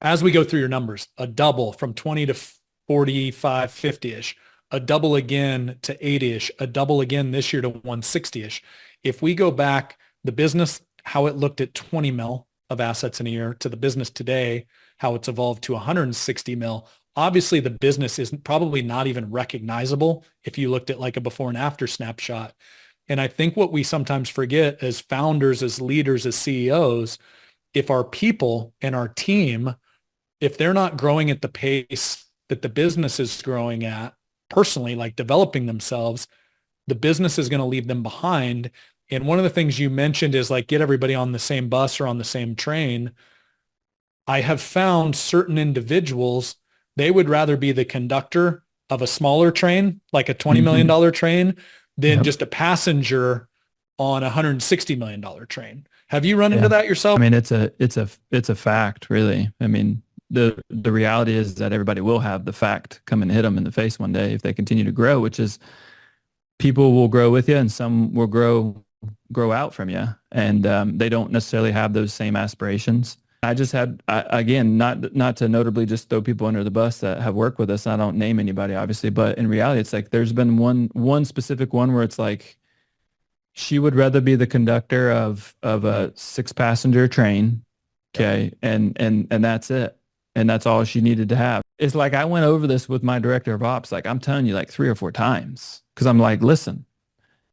as we go through your numbers, a double from 20 to 45, 50-ish, a double again to 80-ish, a double again this year to 160-ish. If we go back, the business, how it looked at 20 mil of assets in a year to the business today, how it's evolved to 160 mil, obviously the business is probably not even recognizable if you looked at like a before and after snapshot. And I think what we sometimes forget as founders, as leaders, as CEOs, if our people and our team, if they're not growing at the pace that the business is growing at personally, like developing themselves, the business is going to leave them behind. And one of the things you mentioned is like get everybody on the same bus or on the same train. I have found certain individuals, they would rather be the conductor of a smaller train, like a $20 million train, than just a passenger on a $160 million train. Have you run into that yourself? I mean, it's a fact, really. I mean, the reality is that everybody will have the fact come and hit them in the face one day if they continue to grow, which is people will grow with you and some will grow out from you, and they don't necessarily have those same aspirations. I just had, again, not to notably just throw people under the bus that have worked with us. I don't name anybody, obviously, but in reality, it's like there's been one specific one where it's like she would rather be the conductor of a 6-passenger train, okay, and that's it, and that's all she needed to have. It's like I went over this with my director of ops, like I'm telling you, like 3 or 4 times, because I'm like, listen,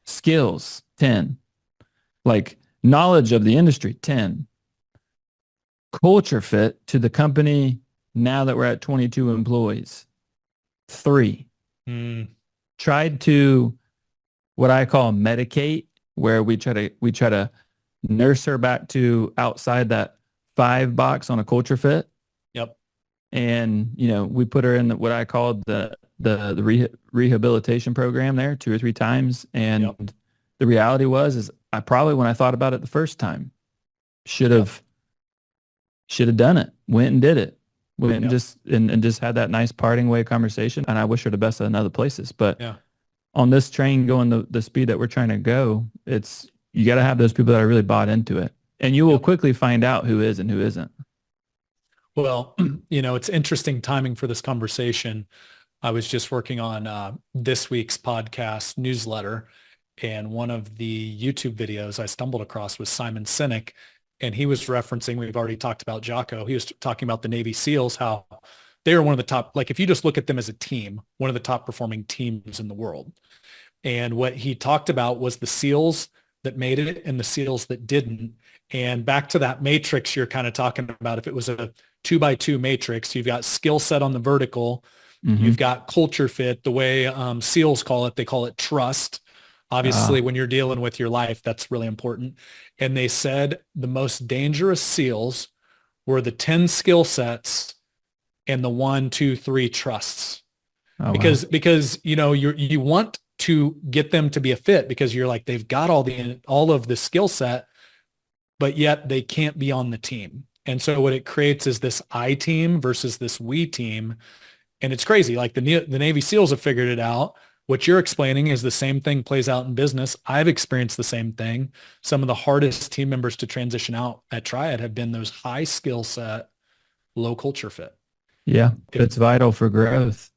skills 10, like knowledge of the industry 10. Culture fit to the company now that we're at 22 employees, 3. Tried to what I call medicate, where we try to nurse her back to outside that 5 box on a culture fit. Yep. And we put her in what I called the rehabilitation program there 2 or 3 times. And the reality is I probably, when I thought about it the first time, should have done it, went and did it, went and just had that nice parting way conversation. And I wish her the best in other places. But on this train going the speed that we're trying to go, you got to have those people that are really bought into it. And you will quickly find out who is and who isn't. Well, it's interesting timing for this conversation. I was just working on this week's podcast newsletter, and one of the YouTube videos I stumbled across was Simon Sinek. And he was referencing, we've already talked about Jocko. He was talking about the Navy SEALs, how they are one of the top, like if you just look at them as a team, one of the top performing teams in the world. And what he talked about was the SEALs that made it and the SEALs that didn't. And back to that matrix you're kind of talking about, if it was a 2x2 matrix, you've got skill set on the vertical, you've got culture fit, the way SEALs call it, they call it trust. Obviously, when you're dealing with your life, that's really important. And they said the most dangerous SEALs were the 10 skill sets and the 1, 2, 3 trusts. Because you want to get them to be a fit because you're like, they've got all of the skill set, but yet they can't be on the team. And so what it creates is this I team versus this we team. And it's crazy. Like the Navy SEALs have figured it out. What you're explaining is the same thing plays out in business. I've experienced the same thing. Some of the hardest team members to transition out at Triad have been those high skill set, low culture fit. Yeah, it's vital for growth.